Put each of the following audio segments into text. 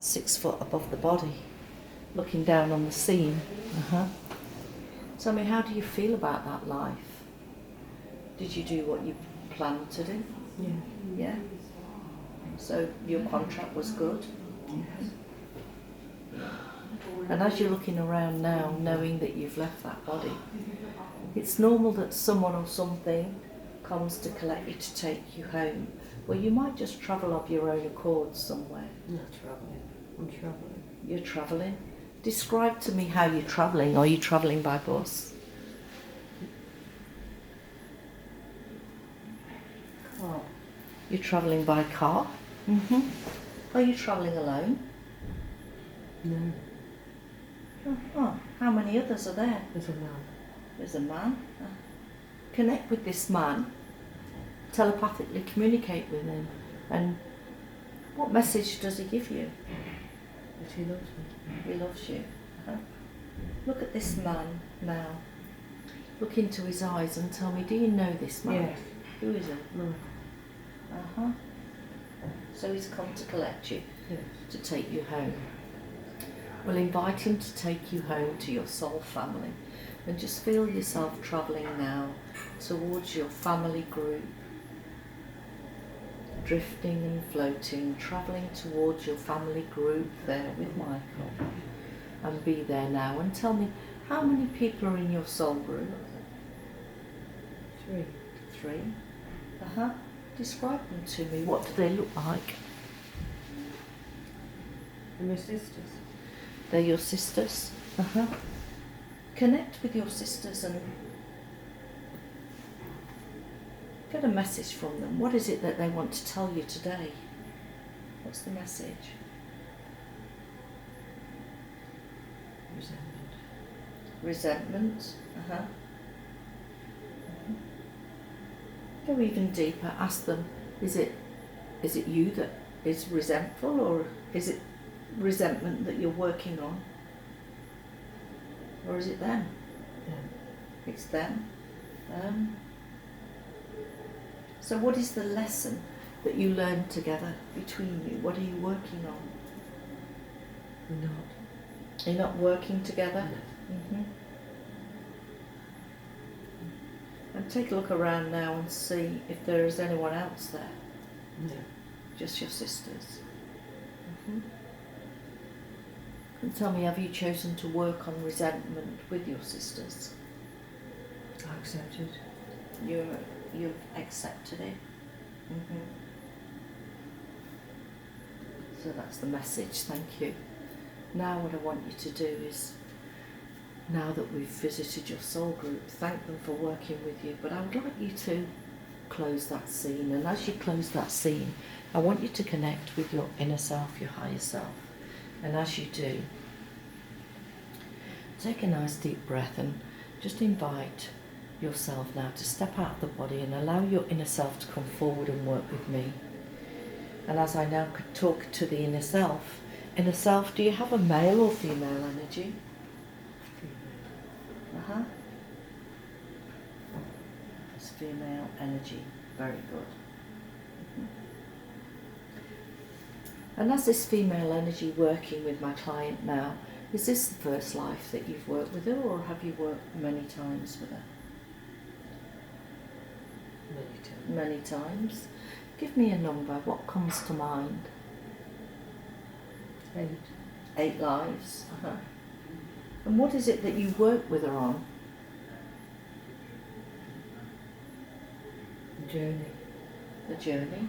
6 foot above the body, looking down on the scene. Tell me, how do you feel about that life? Did you do what you planned to do? Yeah. Yeah? So your contract was good? And as you're looking around now, knowing that you've left that body, it's normal that someone or something comes to collect you, to take you home. Well, you might just travel of your own accord somewhere. Not travelling. I'm travelling. You're travelling? Describe to me how you're travelling. Are you travelling by bus? Car. You're travelling by car? Are you travelling alone? No. Oh, how many others are there? There's a man. There's a man. Connect with this man. Telepathically communicate with him. And what message does he give you? But he loves me. He loves you. Look at this man now. Look into his eyes and tell me, do you know this man? Yes. Who is it? No. So he's come to collect you, Yes. to take you home. Well, invite him to take you home to your soul family, and just feel yourself travelling now towards your family group, drifting and floating, travelling towards your family group there with Michael. And be there now and tell me, how many people are in your soul group? 3. 3. Describe them to me. What do they look like? And my sisters. They're your sisters. Connect with your sisters and get a message from them. What is it that they want to tell you today? What's the message? Resentment. Resentment. Go even deeper. Ask them, is it you that is resentful, or is it resentment that you're working on? Or is it them? Yeah. It's them. So what is the lesson that you learned together between you? What are you working on? We're not. You're not working together? No. And take a look around now and see if there is anyone else there. No. Just your sisters. And tell me, have you chosen to work on resentment with your sisters? I accept it. You've accepted it. So that's the message. Thank you. Now what I want you to do is, now that we've visited your soul group, thank them for working with you, but I would like you to close that scene. And as you close that scene, I want you to connect with your inner self, your higher self. And as you do, take a nice deep breath and just invite yourself now to step out of the body and allow your inner self to come forward and work with me. And as I now could talk to the inner self, do you have a male or female energy? It's female energy. Very good. And as this female energy working with my client now, is this the first life that you've worked with her, or have you worked many times with her? Many times. Give me a number. What comes to mind? 8. 8 lives. And what is it that you work with her on? The journey. The journey.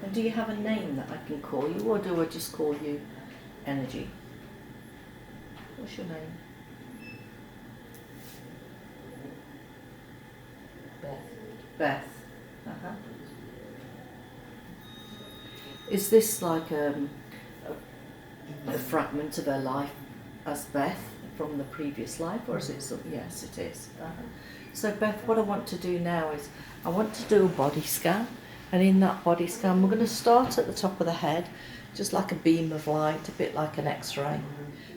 And do you have a name that I can call you, or do I just call you Energy? What's your name? Beth. Beth. Is this like a fragment of her life as Beth from the previous life, or is it something? Yes, it is. So Beth, what I want to do now is I want to do a body scan, and in that body scan we're going to start at the top of the head, just like a beam of light, a bit like an X-ray.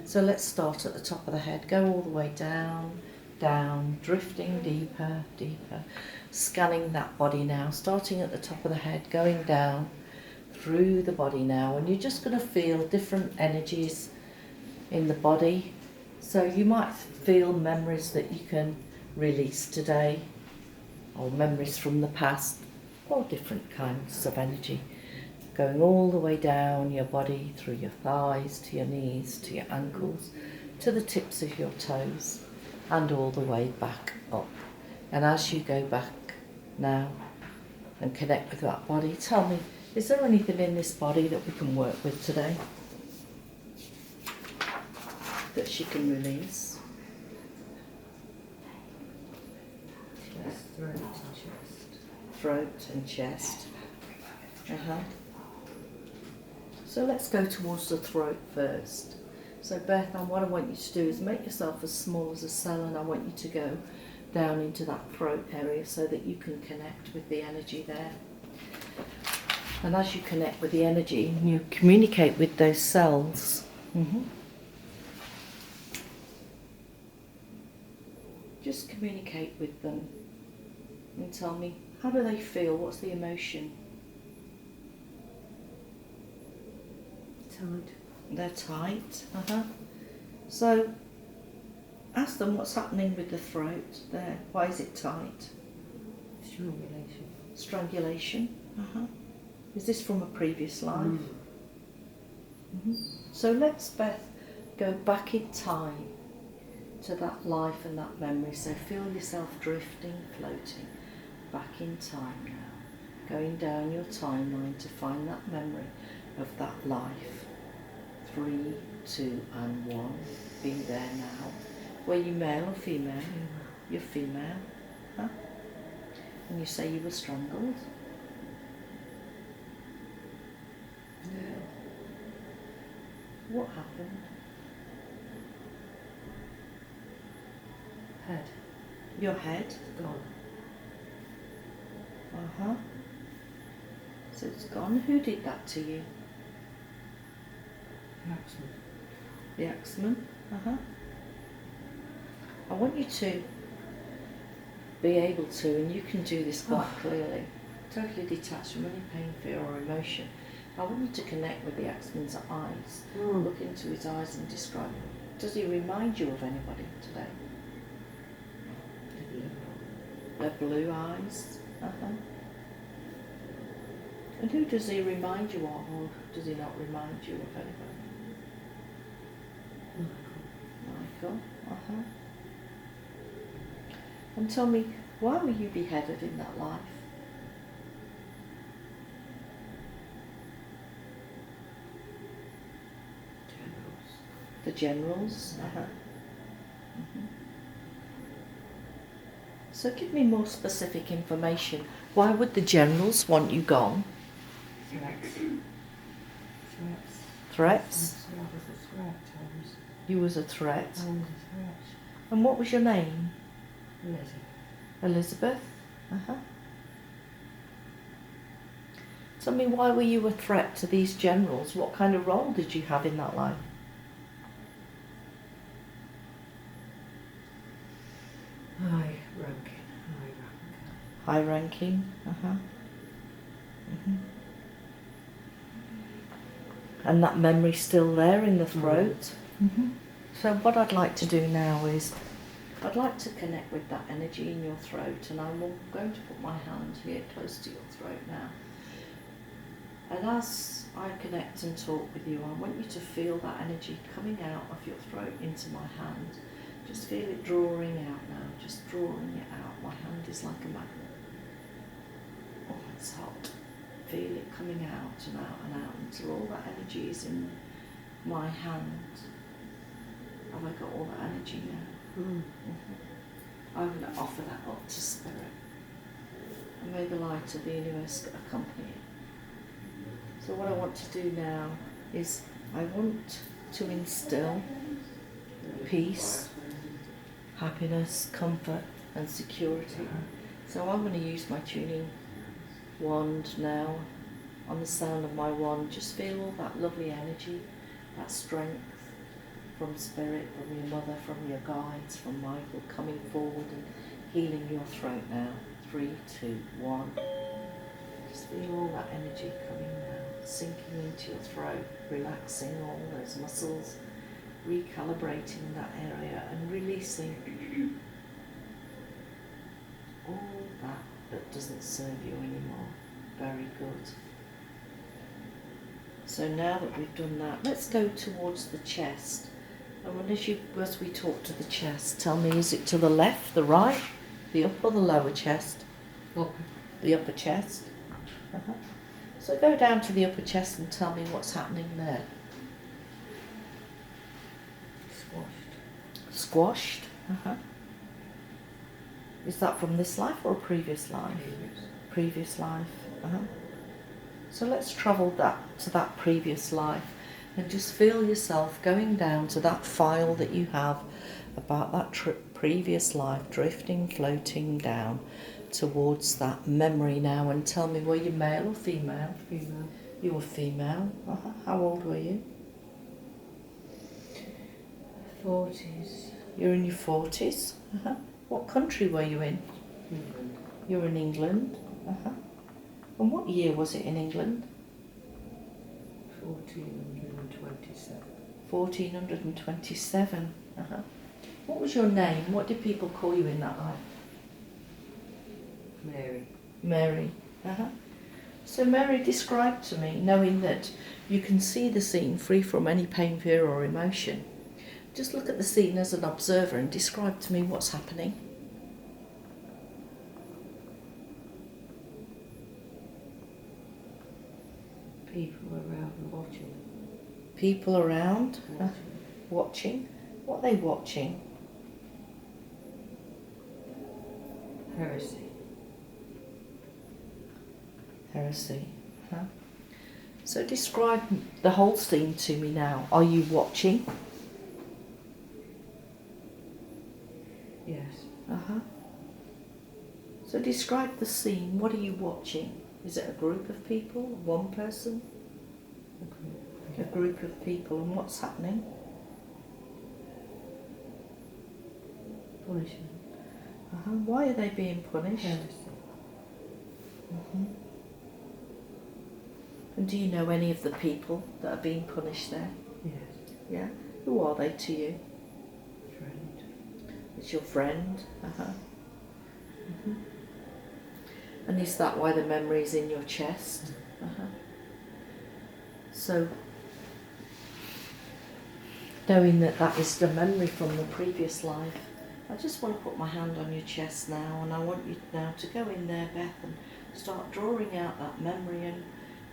So let's start at the top of the head, go all the way down, down, drifting deeper, deeper, scanning that body now, starting at the top of the head, going down through the body now, and you're just going to feel different energies in the body. So you might feel memories that you can release today, or memories from the past, or different kinds of energy, going all the way down your body, through your thighs, to your knees, to your ankles, to the tips of your toes, and all the way back up. And as you go back now and connect with that body, tell me, is there anything in this body that we can work with today that she can release? Chest, throat and chest. Throat and chest. So let's go towards the throat first. So Beth, and what I want you to do is make yourself as small as a cell, and I want you to go down into that throat area so that you can connect with the energy there. And as you connect with the energy, you communicate with those cells. Just communicate with them and tell me, how do they feel? What's the emotion? Tight. They're tight. So ask them what's happening with the throat there. Why is it tight? Strangulation. Strangulation. Is this from a previous life? So let's, Beth, go back in time to that life and that memory. So feel yourself drifting, floating back in time now, going down your timeline to find that memory of that life. 3, 2 and 1. Be there now. Were you male or female? You're female. And you say you were strangled? No. What happened? Head. Your head? Gone. So it's gone. Who did that to you? The axeman. The axeman? I want you to be able to, and you can do this quite clearly, totally detached from any pain, fear or emotion. I want you to connect with the axeman's eyes. Look into his eyes and describe him. Does he remind you of anybody today? The blue eyes. And who does he remind you of, or does he not remind you of anybody? Michael. And tell me, why were you beheaded in that life? Generals. The generals? So give me more specific information. Why would the generals want you gone? Threats. Threats? I was a threat. You was a threat. I was a threat. And what was your name? Elizabeth. Elizabeth? Tell me, why were you a threat to these generals? What kind of role did you have in that life? High ranking. High ranking? And that memory's still there in the throat? So what I'd like to do now is, I'd like to connect with that energy in your throat, and I'm going to put my hand here close to your throat now. And as I connect and talk with you, I want you to feel that energy coming out of your throat into my hand. Just feel it drawing out now, just drawing it out. My hand is like a magnet. Oh, it's hot. Feel it coming out and out and out until all that energy is in my hand. Have I got all that energy now? I'm going to offer that up to Spirit. And may the light of the universe accompany it. So what I want to do now is I want to instill peace, happiness, comfort and security. So I'm going to use my tuning wand now. On the sound of my wand, just feel all that lovely energy, that strength from Spirit, from your mother, from your guides, from Michael, coming forward and healing your throat now. 3, 2, 1. Just feel all that energy coming now. sinking into your throat, relaxing all those muscles, recalibrating that area and releasing all that doesn't serve you anymore. Very good. So now that we've done that, let's go towards the chest. And as we talk to the chest, tell me, is it to the left, the right, the upper or the lower chest? Upper. The upper chest. So go down to the upper chest and tell me what's happening there. Squashed. Squashed. Is that from this life or a previous life? Previous life. So let's travel to that previous life and just feel yourself going down to that file that you have about that previous life, drifting, floating down towards that memory now, and tell me, were you male or female? Female. You were female. How old were you? 40s. You're in your 40s. What country were you in? England. You're in England. And what year was it in England? 1427. 1427. What was your name? What did people call you in that life? Mary. Mary. So Mary, describe to me, knowing that you can see the scene free from any pain, fear or emotion. Just look at the scene as an observer and describe to me what's happening. People around watching. People around watching. What are they watching? Heresy. Heresy. So describe the whole scene to me now. Are you watching? Yes. So describe the scene. What are you watching? Is it a group of people? One person? A group of people. And what's happening? Punishment. Why are they being punished? Heresy. And do you know any of the people that are being punished there? Yes. Yeah? Who are they to you? Friend. It's your friend. And is that why the memory is in your chest? So, knowing that that is the memory from the previous life, I just want to put my hand on your chest now, and I want you now to go in there, Beth, and start drawing out that memory and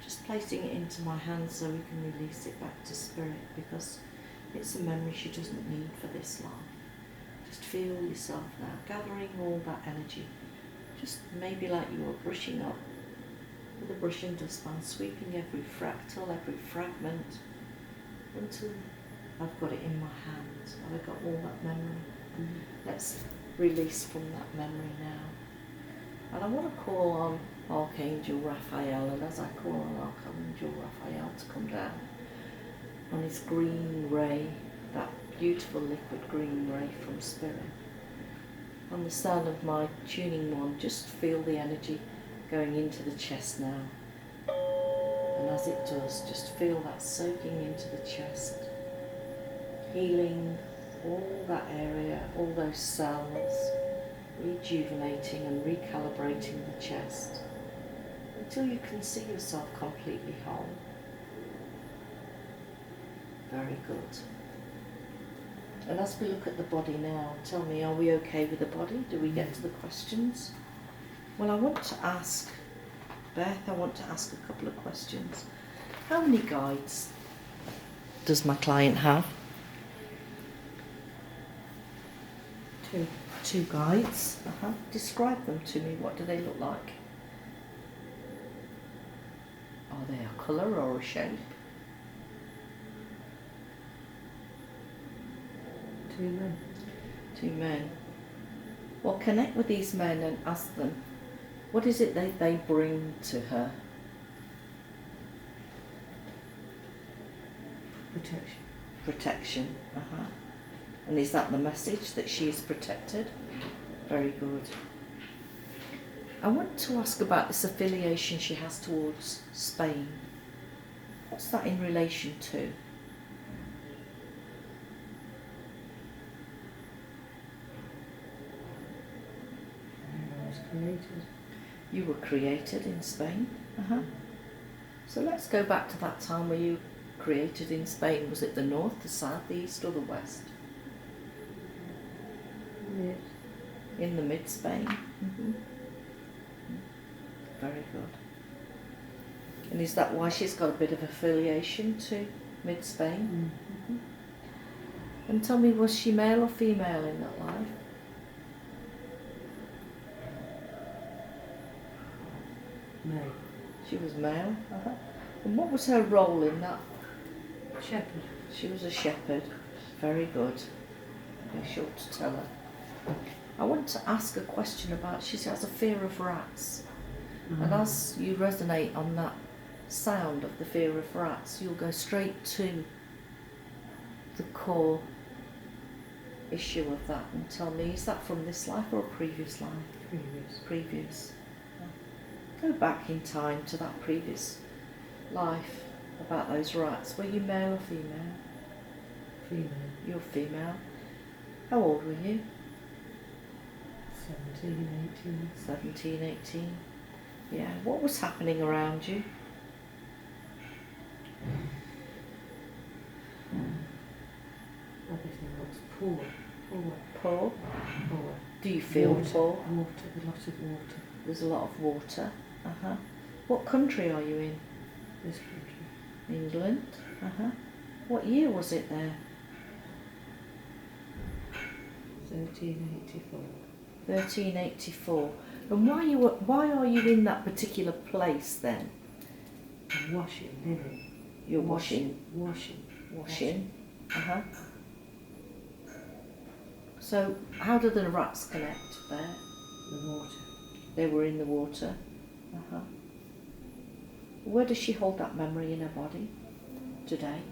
just placing it into my hand so we can release it back to spirit, because it's a memory she doesn't need for this life. Just feel yourself now, gathering all that energy, just maybe like you were brushing up with a brushing dustpan, sweeping every fractal, every fragment, until I've got it in my hands. Have I got all that memory? Let's release from that memory now. And I want to call on Archangel Raphael, and as I call on Archangel Raphael to come down on his green ray, that beautiful liquid green ray from spirit, on the sound of my tuning wand, just feel the energy going into the chest now. And as it does, just feel that soaking into the chest, healing all that area, all those cells, rejuvenating and recalibrating the chest until you can see yourself completely whole. Very good. And as we look at the body now, tell me, are we okay with the body? Do we get to the questions? Well, I want to ask, Beth, I want to ask a couple of questions. How many guides does my client have? Two guides. Describe them to me. What do they look like? Are they a colour or a shape? Two men. Two men. Well, connect with these men and ask them, what is it they bring to her? Protection. Protection. And is that the message, that she is protected? Very good. I want to ask about this affiliation she has towards Spain. What's that in relation to? Where I was created. You were created in Spain. So let's go back to that time where you created in Spain. Was it the north, the south, the east or the west? Mid. In the mid-Spain. Very good. And is that why she's got a bit of affiliation to mid-Spain? And tell me, was she male or female in that life? Male. She was male. And what was her role in that? Shepherd. She was a shepherd. Very good. Be sure to tell her. I want to ask a question about, she has a fear of rats. And as you resonate on that sound of the fear of rats, you'll go straight to the core issue of that and tell me, is that from this life or a previous life? Previous. Go back in time to that previous life about those rats. Were you male or female? Female. You're female. How old were you? 17, 18. 17, 18. Yeah. What was happening around you? Everything looks poor. Poor? Poor. Do you feel Water. poor? Water. A lot of water. There's a lot of water. What country are you in? This country. England. What year was it there? 1384. 1384. And why are you in that particular place then? I'm washing, living. You're washing. Washing. So how do the rats connect there? The water. They were in the water. Where does she hold that memory in her body today?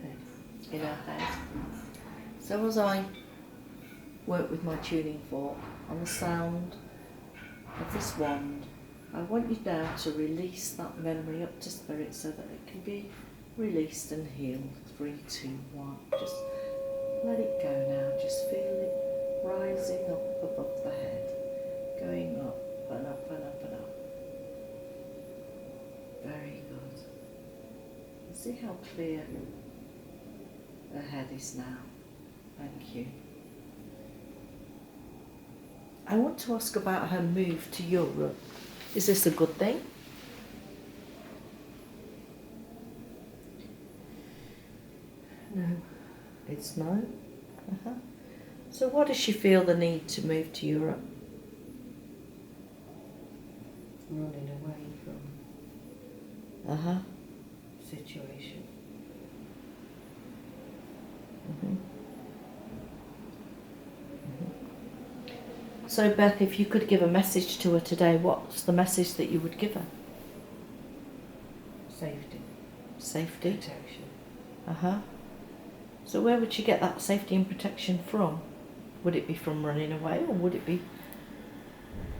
Head. In her head. So as I work with my tuning fork on the sound of this wand, I want you now to release that memory up to spirit so that it can be released and healed. 3, 2, 1. Just let it go now. Just feel it rising up above the head, going up and up and up and up. Very good. And see how clear the head is now. Thank you. I want to ask about her move to Europe. Is this a good thing? No. It's no. So why does she feel the need to move to Europe? Running away from situation. So Beth, if you could give a message to her today, what's the message that you would give her? Safety. Safety. Protection. So where would she get that safety and protection from? Would it be from running away, or would it be?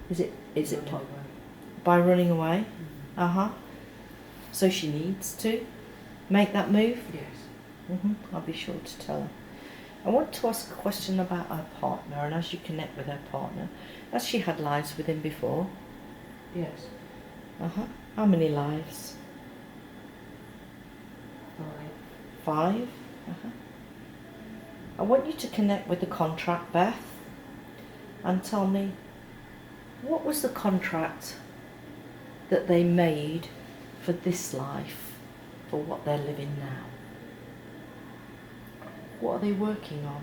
Is it Running away. by running away? So she needs to make that move. Yes. I'll be sure to tell her. I want to ask a question about her partner, and as you connect with her partner, has she had lives with him before? Yes. How many lives? 5. 5? I want you to connect with the contract, Beth, and tell me, what was the contract that they made for this life, for what they're living now? What are they working on?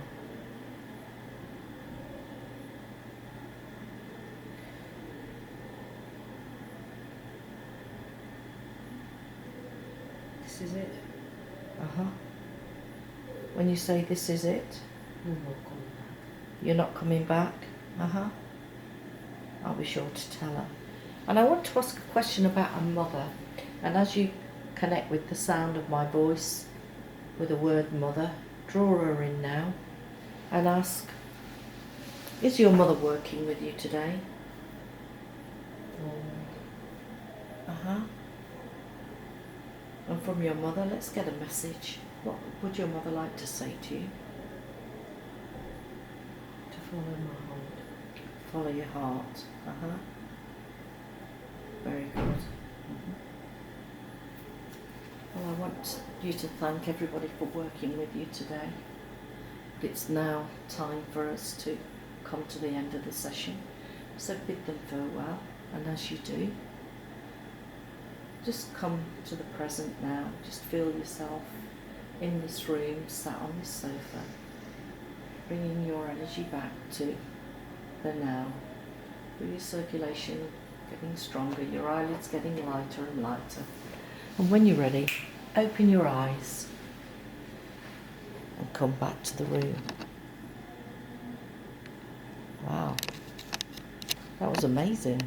This is it. When you say this is it, We're not coming back. you're not coming back? I'll be sure to tell her. And I want to ask a question about her mother. And as you connect with the sound of my voice, with the word mother, draw her in now and ask, is your mother working with you today? Uh-huh. And from your mother, let's get a message. What would your mother like to say to you? To follow my heart. Follow your heart. Uh-huh. Very good. Well, I want you to thank everybody for working with you today. But it's now time for us to come to the end of the session. So bid them farewell, and as you do, just come to the present now. Just feel yourself in this room, sat on this sofa, bringing your energy back to the now. Feel your circulation getting stronger, your eyelids getting lighter and lighter. And when you're ready, open your eyes and come back to the room. Wow, that was amazing.